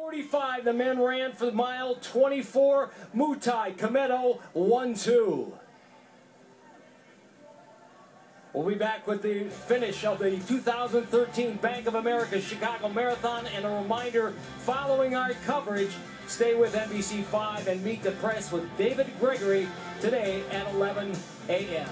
45, the men ran for mile 24. Mutai, Kimetto, 1-2. We'll be back with the finish of the 2013 Bank of America Chicago Marathon. And a reminder, following our coverage, stay with NBC5 and meet the press with David Gregory today at 11 a.m.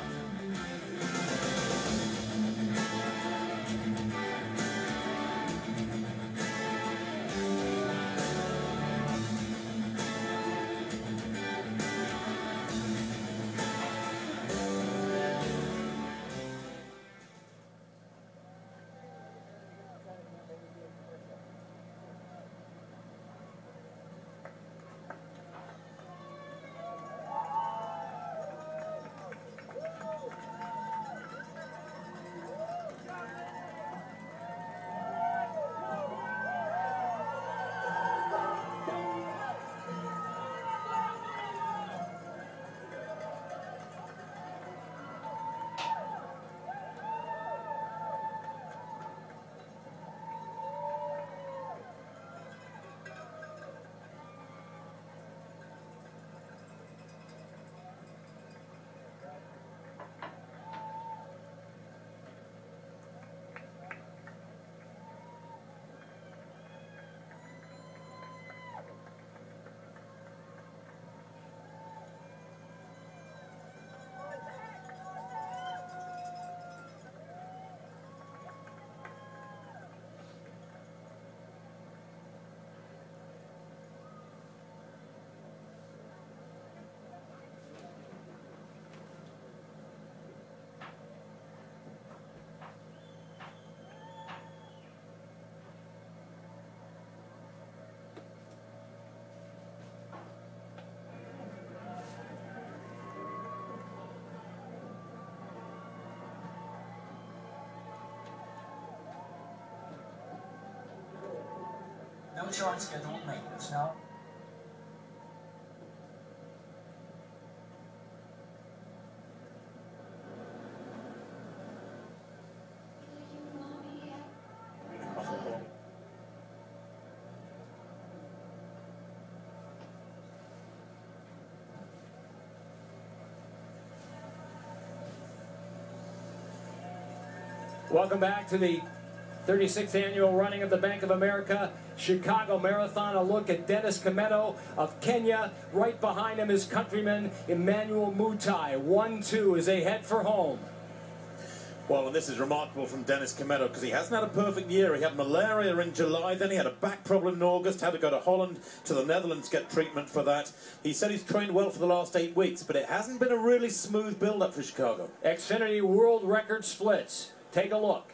No chart scheduled maintenance, no. Welcome back to the 36th annual running of the Bank of America Chicago Marathon. A look at Dennis Kimetto of Kenya. Right behind him is countryman Emmanuel Mutai. 1-2 as they head for home. Well, and this is remarkable from Dennis Kimetto because he hasn't had a perfect year. He had malaria in July, then he had a back problem in August, had to go to Holland, to the Netherlands to get treatment for that. He said he's trained well for the last 8 weeks, but it hasn't been a really smooth build-up for Chicago. Xfinity world record splits. Take a look.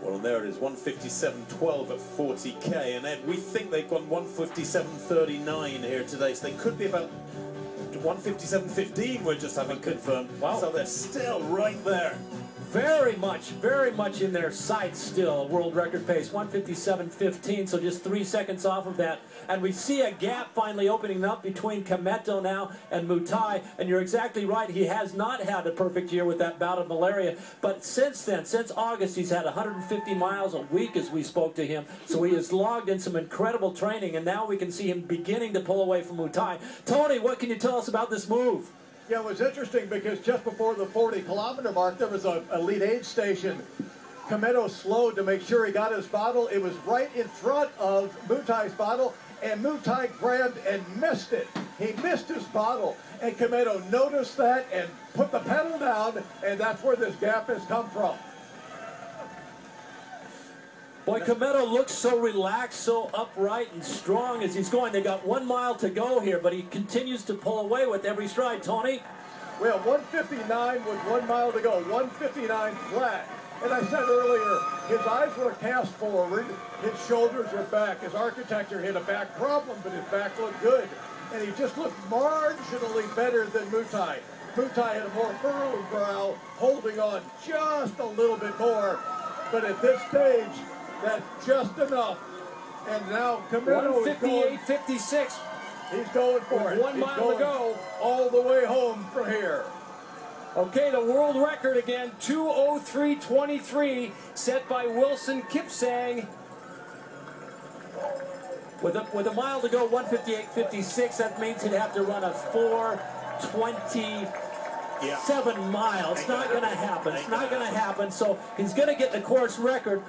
Well, and there it is, 1:57.12 at 40K, and Ed, we think they've gone 1:57.39 here today, so they could be about 1:57.15 we're just having confirmed. Wow. So they're still right there. Very much in their sights still. World record pace, 1:57.15, so just 3 seconds off of that. And we see a gap finally opening up between Kimetto now and Mutai. And you're exactly right, he has not had a perfect year with that bout of malaria. But since then, since August, he's had 150 miles a week as we spoke to him. So he has logged in some incredible training, and now we can see him beginning to pull away from Mutai. Tony, what can you tell us about this move? Yeah, it was interesting because just before the 40-kilometer mark, there was a lead aid station. Kimetto slowed to make sure he got his bottle. It was right in front of Mutai's bottle, and Mutai grabbed and missed it. He missed his bottle, and Kimetto noticed that and put the pedal down, and that's where this gap has come from. Boy, Kimetto looks so relaxed, so upright and strong as he's going. They got 1 mile to go here, but he continues to pull away with every stride. Tony? Well, 1:59 with 1 mile to go, 1:59 flat. And I said earlier, his eyes were cast forward, his shoulders were back. His architecture had a back problem, but his back looked good. And he just looked marginally better than Mutai. Mutai had a more furrowed brow, holding on just a little bit more. But at this stage, that's just enough. And now Kimetto is going. 1:58.56. He's going for it. 1 mile to go. All the way home from here. Okay, the world record again, 2:03.23, set by Wilson Kipsang. With a mile to go, 1:58.56. That means he'd have to run a 4:27 miles. It's not going to happen. It's not going to happen. So he's going to get the course record.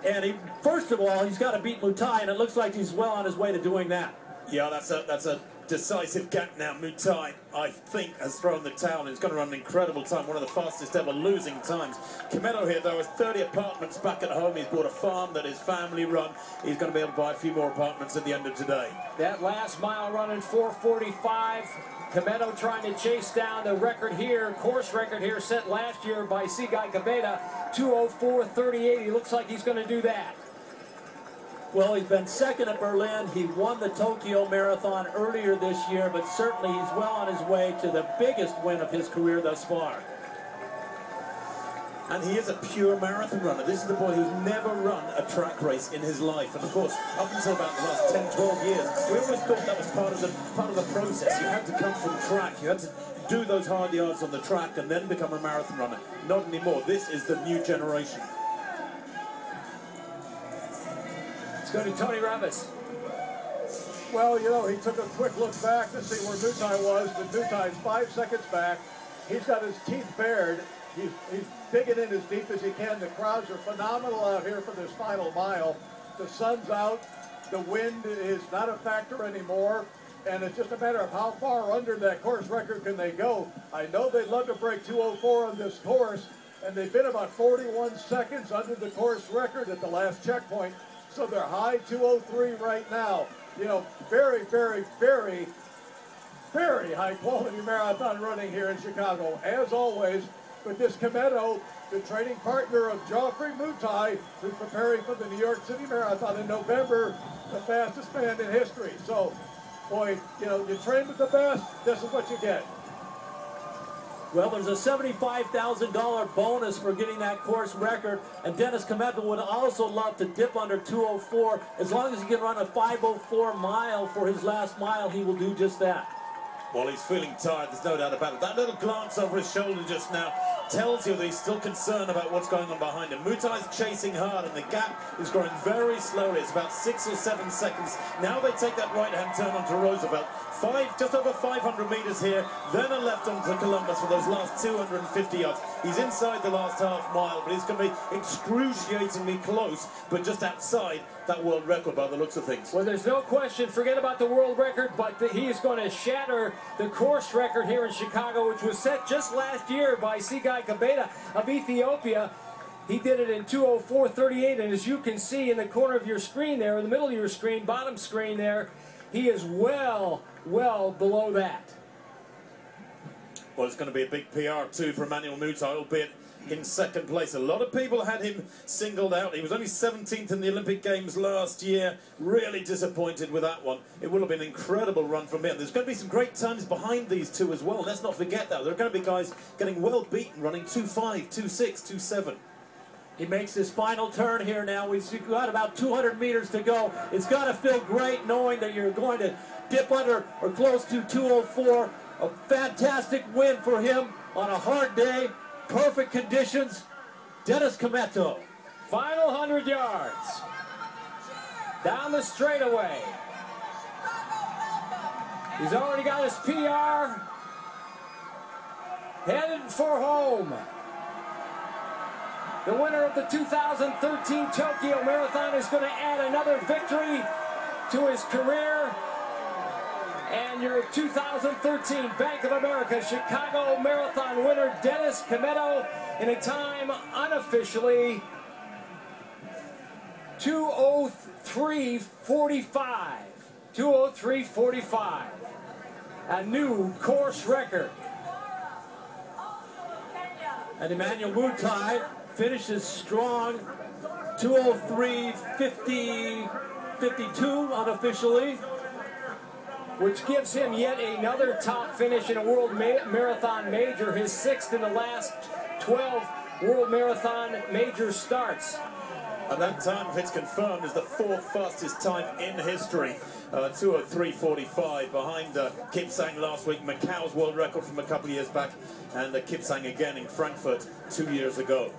And first of all, he's got to beat Mutai, and it looks like he's well on his way to doing that. Yeah, that's a decisive gap now. Mutai, I think, has thrown the towel. He's going to run an incredible time, one of the fastest ever losing times. Kimetto here, though, has 30 apartments back at home. He's bought a farm that his family run. He's going to be able to buy a few more apartments at the end of today. That last mile running 4:45. Kimetto trying to chase down the record here, course record here set last year by Seaguy Gabeta, 2:04.38. He looks like he's going to do that. Well, he's been second at Berlin. He won the Tokyo Marathon earlier this year, but certainly he's well on his way to the biggest win of his career thus far. And he is a pure marathon runner. This is the boy who's never run a track race in his life. And of course, up until about the last 10, 12 years, we always thought that was part of the process. You had to come from track. You had to do those hard yards on the track and then become a marathon runner. Not anymore. This is the new generation. Let's go to Tony Ravis. Well, you know, he took a quick look back to see where Mutai was, but Mutai's 5 seconds back. He's got his teeth bared. He's digging in as deep as he can. The crowds are phenomenal out here for this final mile. The sun's out. The wind is not a factor anymore. And it's just a matter of how far under that course record can they go. I know they'd love to break 2:04 on this course, and they've been about 41 seconds under the course record at the last checkpoint. So they're high 2:03 right now. You know, very, very, very, very high quality marathon running here in Chicago, as always. But this Kimetto, the training partner of Geoffrey Mutai, who's preparing for the New York City Marathon in November, the fastest man in history. So, boy, you know, you train with the best, this is what you get. Well, there's a $75,000 bonus for getting that course record, and Dennis Kimetto would also love to dip under 2:04. As long as he can run a 5:04 mile for his last mile, he will do just that. Well, he's feeling tired, there's no doubt about it. That little glance over his shoulder just now tells you that he's still concerned about what's going on behind him. Mutai's chasing hard, and the gap is growing very slowly. It's about 6 or 7 seconds. Now they take that right-hand turn onto Roosevelt. Just over 500 meters here, then a left onto Columbus for those last 250 yards. He's inside the last half mile, but he's going to be excruciatingly close, but just outside that world record by the looks of things. Well, there's no question, forget about the world record, but he is going to shatter the course record here in Chicago, which was set just last year by Seaguy Gabeta of Ethiopia. He did it in 2:04.38, and as you can see in the corner of your screen there, in the middle of your screen, bottom screen there, he is well below that. Well, it's going to be a big PR too for Emmanuel Mutai, albeit in second place. A lot of people had him singled out. He was only 17th in the Olympic Games last year. Really disappointed with that one. It will have been an incredible run from him. There's going to be some great times behind these two as well. Let's not forget that. There are going to be guys getting well beaten, running 2:5, 2:6, 2:7. He makes his final turn here now. We've got about 200 meters to go. It's got to feel great knowing that you're going to dip under or close to 2:04. A fantastic win for him on a hard day. Perfect conditions. Dennis Kimetto. Final 100 yards. Down the straightaway. He's already got his PR. Headed for home. The winner of the 2013 Tokyo Marathon is going to add another victory to his career. And your 2013 Bank of America Chicago Marathon winner, Dennis Kimetto, in a time unofficially 2:03.45. 2:03.45. A new course record. And Emmanuel Mutai finishes strong, 2:03.52 unofficially, which gives him yet another top finish in a World Marathon Major, his 6th in the last 12 World Marathon Major starts. And that time, if it's confirmed, is the 4th fastest time in history. 2:03.45 behind Kipsang last week, Macau's world record from a couple of years back, and Kipsang again in Frankfurt 2 years ago.